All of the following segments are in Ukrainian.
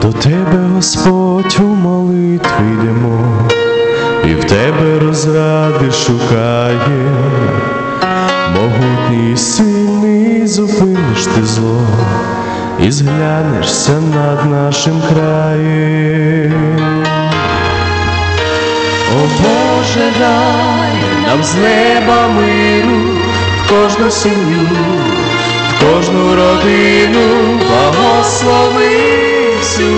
До Тебе, Господь, у молитві йдемо, і в Тебе розради шукає. Могутній і сильний, зупиниш ти зло, і зглянешся над нашим краєм. О Боже, дай нам з неба миру в кожну сім'ю, в кожну родину, благослови всю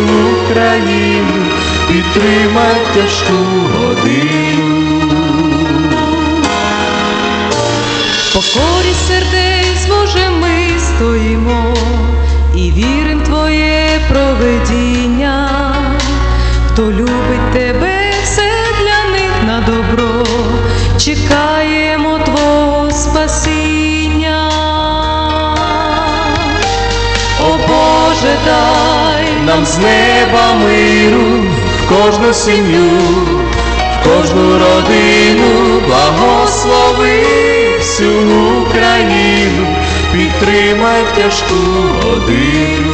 Україну, підтримай тяжку годину. В покорі сердець, Боже, ми стоїмо і вірим в Твоє провидіння. Хто любить Тебе, все для них на добро, чекаємо Твого спасіння. О Боже, дай нам з неба миру в кожну сім'ю, в кожну родину, благослови всю Україну, підтримай тяжку годину.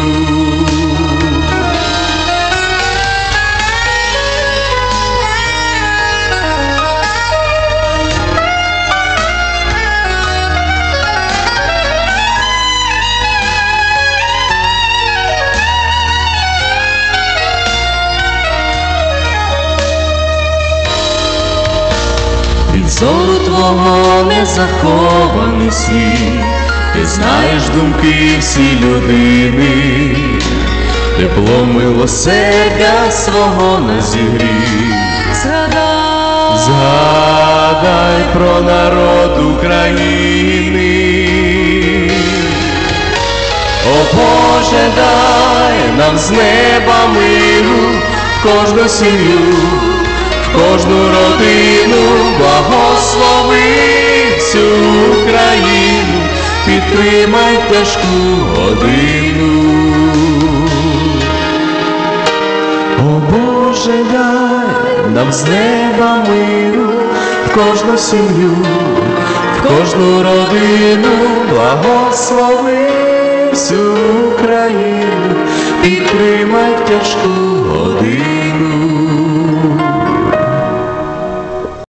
Від зору Твого не захований світ, Ти знаєш думки всі людини, тепло милосердя свого не зігрій. Згадай про народ України. О Боже, дай нам з неба миру в кожну сім'ю, в кожну родину, благослови всю Україну, підтримай тяжку годину. О Боже, дай нам з неба миру в кожну сім'ю, в кожну родину, благослови всю Україну, підтримай тяжку годину.